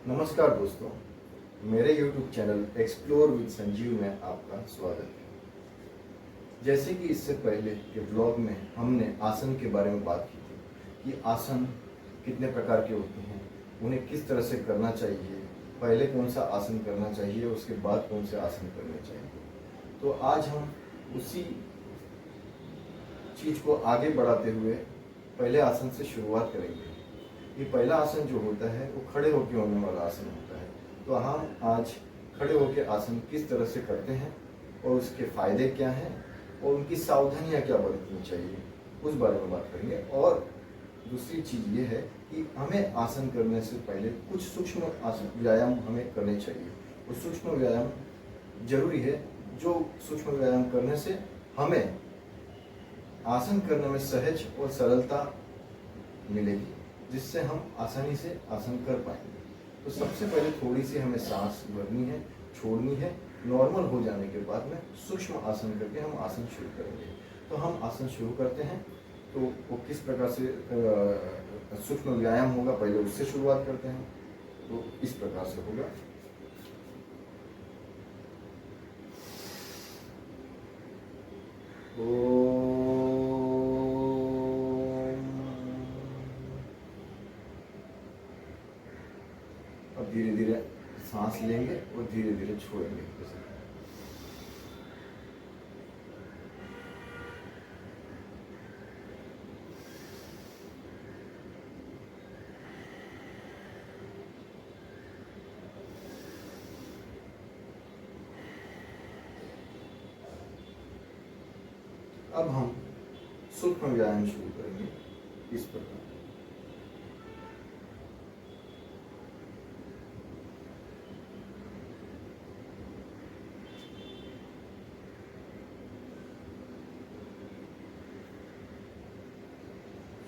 नमस्कार दोस्तों, मेरे YouTube channel explore with Sanjeev में आपका स्वागत है। जैसे कि इससे पहले के व्लॉग में हमने आसन के बारे में बात की थी कि आसन कितने प्रकार के होते हैं, उन्हें किस तरह से करना चाहिए, पहले कौन सा आसन करना चाहिए, उसके बाद कौन से आसन करने चाहिए। तो आज हम उसी चीज़ को आगे बढ़ाते हुए पहले आसन से शुरुआत करेंगे। ये पहला आसन जो होता है वो खड़े होकर होने वाला आसन होता है। तो हम आज खड़े होकर आसन किस तरह से करते हैं और उसके फायदे क्या हैं और उनकी सावधानियां क्या बरतनी चाहिए, उस बारे में बात करेंगे। और दूसरी चीज़ ये है कि हमें आसन करने से पहले कुछ सूक्ष्म आसन व्यायाम हमें करने चाहिए। वो सूक्ष्म व्यायाम जरूरी है, जो सूक्ष्म व्यायाम करने से हमें आसन करने में सहज और सरलता मिलेगी, जिससे हम आसानी से आसन कर पाएंगे। तो सबसे पहले थोड़ी सी हमें सांस भरनी है, छोड़नी है। नॉर्मल हो जाने के बाद में सूक्ष्म आसन करके हम आसन शुरू करेंगे। तो हम आसन शुरू करते हैं, तो वो किस प्रकार से सूक्ष्म व्यायाम होगा, पहले उससे शुरुआत करते हैं। तो इस प्रकार से होगा। अब धीरे धीरे सांस लेंगे और धीरे धीरे छोड़ेंगे। अब हम सूक्ष्म व्यायाम शुरू करेंगे इस प्रकार।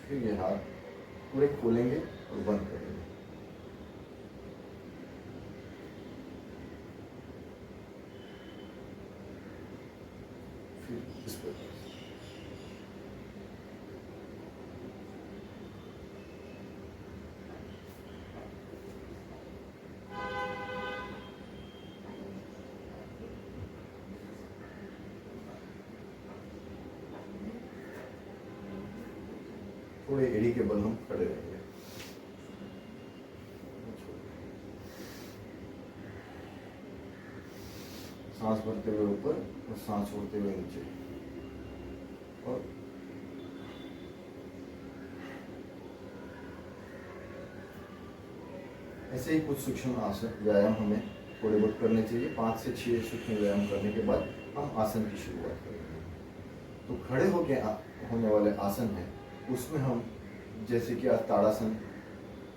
फिर ये हाथ पूरे खोलेंगे और बंद करेंगे। फिर इस प्रकार से थोड़े एड़ी के बल हम खड़े रहेंगे। सांस भरते हुए ऊपर और सांस छोड़ते हुए नीचे। और ऐसे ही कुछ सूक्ष्म आसन व्यायाम हमें थोड़े बहुत करने चाहिए। 5 से 6 सूक्ष्म व्यायाम करने के बाद हम आसन की शुरुआत करेंगे। तो खड़े होके होने वाले आसन है, उसमें हम जैसे कि ताड़ासन,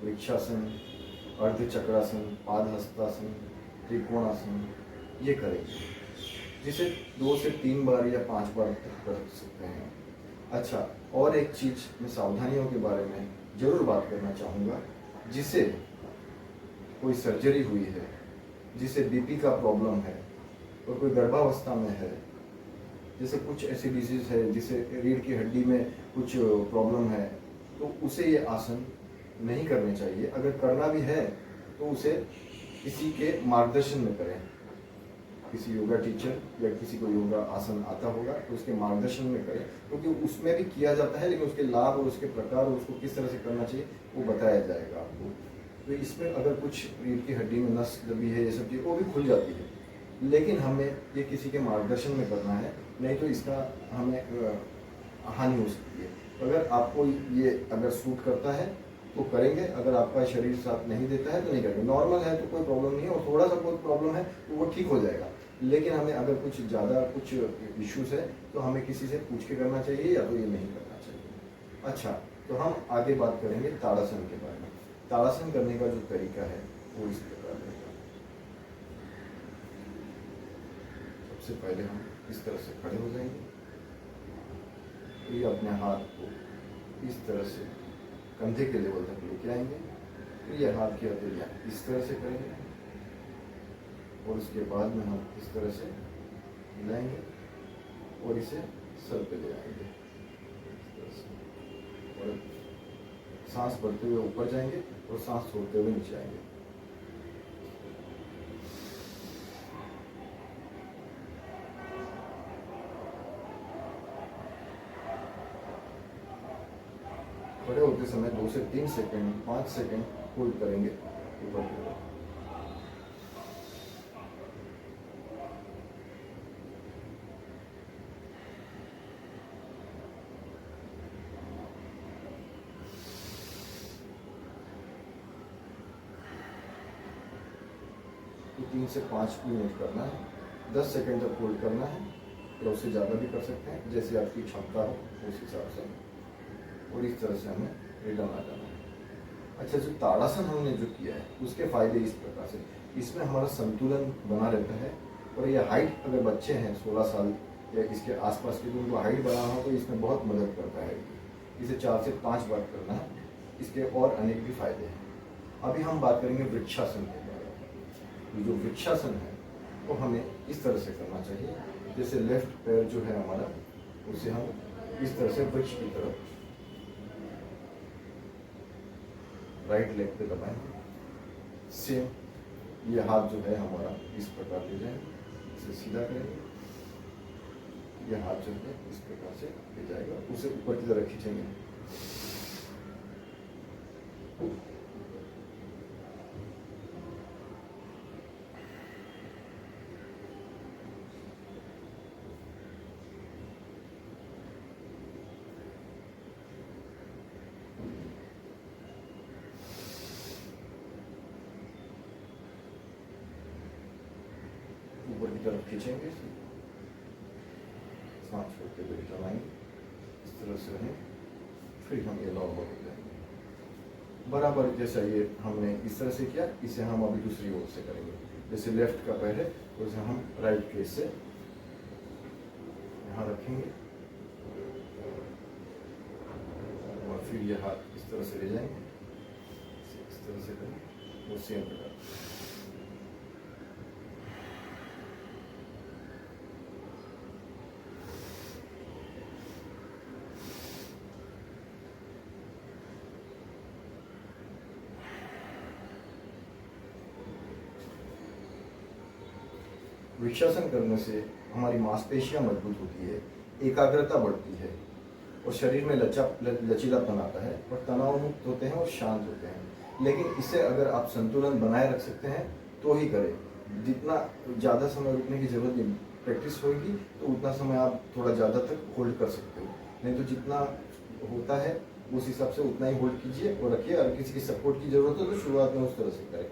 वृक्षासन, अर्धचक्रासन, पादहस्तासन, त्रिकोणासन ये करेंगे, जिसे 2 से 3 बार या 5 बार तक कर सकते हैं। अच्छा, और एक चीज मैं सावधानियों के बारे में जरूर बात करना चाहूँगा। जिसे कोई सर्जरी हुई है, जिसे बीपी का प्रॉब्लम है और कोई गर्भावस्था में है, जैसे कुछ ऐसी डिजीज है जिसे रीढ़ की हड्डी में कुछ प्रॉब्लम है, तो उसे ये आसन नहीं करने चाहिए। अगर करना भी है तो उसे किसी के मार्गदर्शन में करें। किसी योगा टीचर या किसी को योगा आसन आता होगा तो उसके मार्गदर्शन में करें, क्योंकि उसमें भी किया जाता है, लेकिन उसके लाभ और उसके प्रकार और उसको किस तरह से करना चाहिए वो बताया जाएगा आपको। तो इसमें अगर कुछ रीढ़ की हड्डी में नस दबी है, ये सब चीज़ वो भी खुल जाती है, लेकिन हमें ये किसी के मार्गदर्शन में करना है, नहीं तो इसका हमें हानि हो सकती है। तो अगर आपको ये अगर सूट करता है तो करेंगे, अगर आपका शरीर साथ नहीं देता है तो नहीं करेंगे। नॉर्मल है तो कोई प्रॉब्लम नहीं है, और थोड़ा सा कोई प्रॉब्लम है तो वो ठीक हो जाएगा। लेकिन हमें अगर कुछ ज़्यादा कुछ इश्यूज है तो हमें किसी से पूछ के करना चाहिए, या तो ये नहीं करना चाहिए। अच्छा, तो हम आगे बात करेंगे ताड़ासन के बारे में। ताड़ासन करने का जो तरीका है वो इस प्रकार है। सबसे पहले हम इस तरह से खड़े हो जाएंगे। ये अपने हाथ को इस तरह से कंधे के लेवल तक लेके आएंगे। फिर ये हाथ की हथेलियाँ इस तरह से करेंगे और उसके बाद में हम इस तरह से हिलाएंगे और इसे सर पे ले आएंगे इस तरह से। और सांस भरते हुए ऊपर जाएंगे और सांस छोड़ते हुए नीचे आएंगे। खड़े होते समय 2 से 3 सेकंड, 5 सेकंड होल्ड करेंगे ऊपर की तरफ। तो 3 से 5 मिनट करना है, 10 सेकंड तक होल्ड करना है, या उससे ज़्यादा भी कर सकते हैं जैसे आपकी क्षमता हो उस हिसाब से। और इस तरह से हमें रिटर्न आ जाना है। अच्छा, जो ताड़ासन हमने जो किया है उसके फायदे इस प्रकार से, इसमें हमारा संतुलन बना रहता है। और ये हाइट, अगर बच्चे हैं 16 साल या इसके आसपास के, तो उनको हाइट बढ़ाना हो तो इसमें बहुत मदद करता है। इसे 4 से 5 बार करना है, इसके और अनेक भी फायदे हैं। अभी हम बात करेंगे वृक्षासन के बारे में। जो वृक्षासन है वो हमें इस तरह से करना चाहिए, जैसे लेफ्ट पैर जो है हमारा, उसे हम इस तरह से वृक्ष की तरफ राइट लेग पे दबाएंगे। सेम ये हाथ जो है हमारा इस प्रकार ले जाएंगे, इसे सीधा करेंगे, ये हाथ जो है इस प्रकार से ले जाएगा, उसे ऊपर की तरफ खींचेंगे। ऊपर की तरफ खींचेंगे, सांस छोड़ते हुए रिटर्न आएंगे, इस तरह से रहें, फिर हम ये नॉर्मल हो जाएंगे। बराबर जैसा ये हमने इस तरह से किया, इसे हम अभी दूसरी ओर से करेंगे। जैसे लेफ्ट का पैर है, उसे हम राइट फेस से यहाँ रखेंगे और फिर ये हाथ इस तरह से ले जाएंगे, इस तरह से करेंगे, वो सेम प्रकार। वृक्षासन करने से हमारी मांसपेशियां मजबूत होती है, एकाग्रता बढ़ती है और शरीर में लचीलापन आता है और तनाव मुक्त होते हैं और शांत होते हैं। लेकिन इसे अगर आप संतुलन बनाए रख सकते हैं तो ही करें। जितना ज़्यादा समय रुकने की जरूरत नहीं, प्रैक्टिस होगी तो उतना समय आप थोड़ा ज़्यादा तक होल्ड कर सकते हो। नहीं तो जितना होता है उस हिसाब से उतना ही होल्ड कीजिए और रखिए। अगर किसी की सपोर्ट की जरूरत हो तो शुरुआत में उस तरह से करें।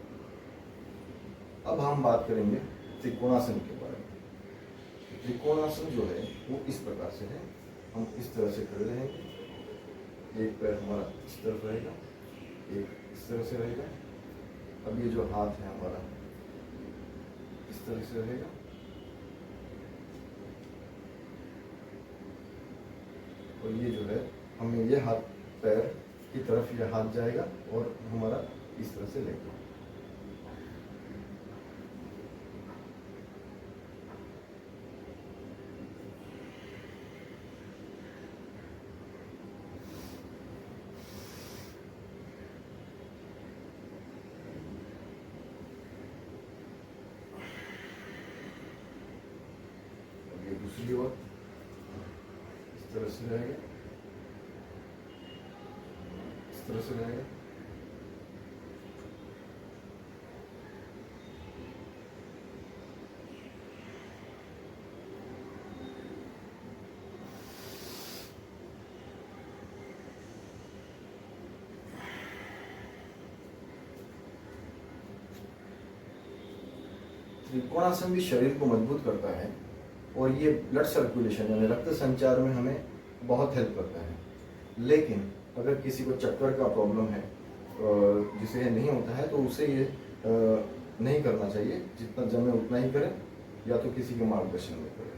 अब हम बात करेंगे त्रिकोणासन के बारे में। त्रिकोणासन जो है वो इस प्रकार से है, हम इस तरह से खड़े रहेंगे, एक पैर हमारा इस तरफ रहेगा, एक इस तरह से रहेगा। अब ये जो हाथ है हमारा इस तरह से रहेगा, और ये जो है हमें ये हाथ पैर की तरफ ये हाथ जाएगा और हमारा इस तरह से लेगा। दूसरी ओर इस तरह से रहेगा, इस तरह से रहेगा। त्रिकोणासन भी शरीर को मजबूत करता है और ये ब्लड सर्कुलेशन यानी रक्त संचार में हमें बहुत हेल्प करता है। लेकिन अगर किसी को चक्कर का प्रॉब्लम है, जिसे ये नहीं होता है, तो उसे ये नहीं करना चाहिए। जितना जमे उतना ही करें, या तो किसी के मार्गदर्शन में करें।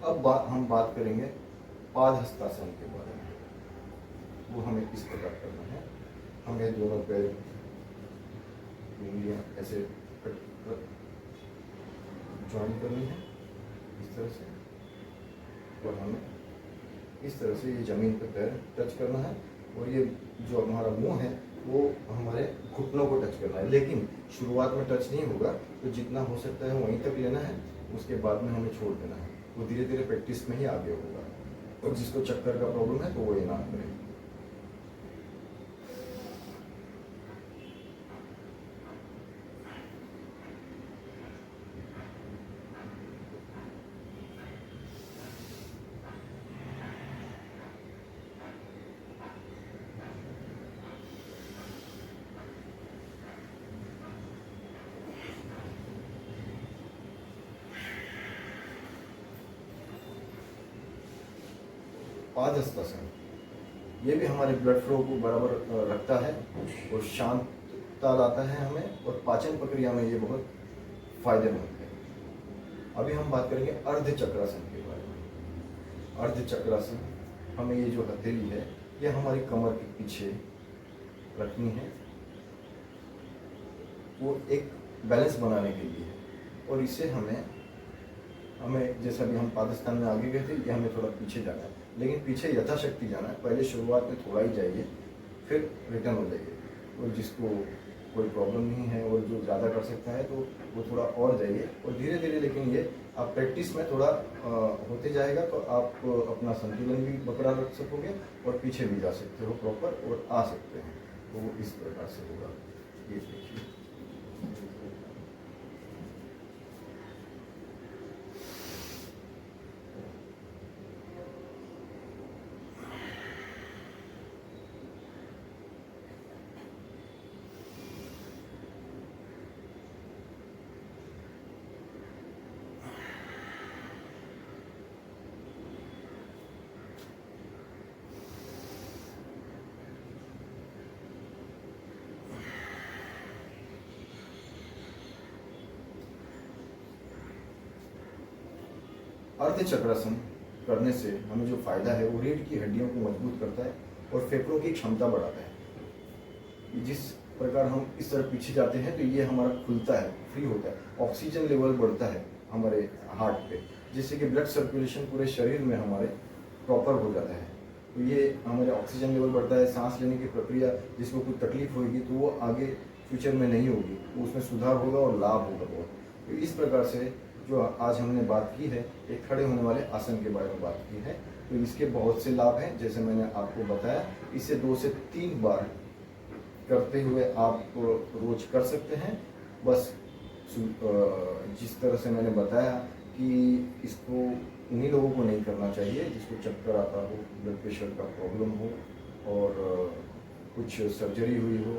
अब हम बात करेंगे पादहस्तासन के बारे में। वो हमें किस प्रकार करना है। हमें दोनों पैर उंगलियां ऐसे ज्वाइन करनी है इस तरह से, और हमें इस तरह से ये जमीन पर पैर टच करना है, और ये जो हमारा मुंह है वो हमारे घुटनों को टच करना है। लेकिन शुरुआत में टच नहीं होगा, तो जितना हो सकता है वहीं तक लेना है, उसके बाद में हमें छोड़ देना है। वो धीरे धीरे प्रैक्टिस में ही आगे होगा। और जिसको चक्कर का प्रॉब्लम है तो वो ये ना करें। पादहस्तासन, ये भी हमारे ब्लड फ्लो को बराबर रखता है और शांतता लाता है हमें, और पाचन प्रक्रिया में ये बहुत फायदेमंद है। अभी हम बात करेंगे अर्ध चक्रासन के बारे में। अर्ध चक्रासन, हमें ये जो हथेली है ये हमारी कमर के पीछे रखनी है, वो एक बैलेंस बनाने के लिए है। और इससे हमें जैसा भी हम पाकिस्तान में आगे गए थे, ये हमें थोड़ा पीछे जाना है, लेकिन पीछे यथाशक्ति जाना है। पहले शुरुआत में थोड़ा ही जाइए, फिर रिटर्न हो जाइए। और जिसको कोई प्रॉब्लम नहीं है और जो ज़्यादा कर सकता है तो वो थोड़ा और जाइए, और धीरे धीरे, लेकिन ये आप प्रैक्टिस में थोड़ा होते जाएगा तो आप अपना संतुलन भी बरकरार रख सकोगे और पीछे भी जा सकते हो प्रॉपर, और आ सकते हैं। तो वो इस प्रकार से होगा। ये देखिए, अर्ध चक्रासन करने से हमें जो फायदा है वो रीढ़ की हड्डियों को मजबूत करता है और फेफड़ों की क्षमता बढ़ाता है। जिस प्रकार हम इस तरह पीछे जाते हैं तो ये हमारा खुलता है, फ्री होता है, ऑक्सीजन लेवल बढ़ता है हमारे हार्ट पे, जिससे कि ब्लड सर्कुलेशन पूरे शरीर में हमारे प्रॉपर हो जाता है। तो ये हमारे ऑक्सीजन लेवल बढ़ता है, सांस लेने की प्रक्रिया जिसको कोई तकलीफ होगी तो वो आगे फ्यूचर में नहीं होगी, तो उसमें सुधार होगा और लाभ होगा बहुत। तो इस प्रकार से जो आज हमने बात की है, एक खड़े होने वाले आसन के बारे में बात की है। तो इसके बहुत से लाभ हैं, जैसे मैंने आपको बताया। इसे 2 से 3 बार करते हुए आप रोज कर सकते हैं। बस जिस तरह से मैंने बताया कि इसको उन्हीं लोगों को नहीं करना चाहिए जिसको चक्कर आता हो, ब्लड प्रेशर का प्रॉब्लम हो, और कुछ सर्जरी हुई हो,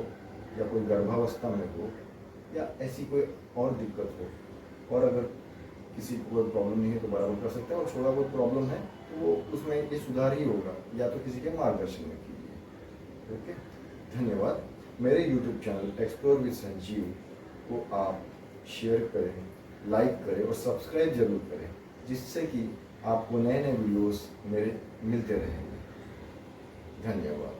या कोई गर्भावस्था में हो, या ऐसी कोई और दिक्कत हो। और अगर किसी को कोई प्रॉब्लम नहीं है तो बराबर कर सकते हैं, और थोड़ा बहुत प्रॉब्लम है तो वो उसमें ये सुधार ही होगा, या तो किसी के मार्गदर्शन में कीजिए। ओके, धन्यवाद। मेरे YouTube channel explore with Sanjeev को आप शेयर करें, लाइक करें और सब्सक्राइब जरूर करें, जिससे कि आपको नए नए वीडियोस मेरे मिलते रहेंगे। धन्यवाद।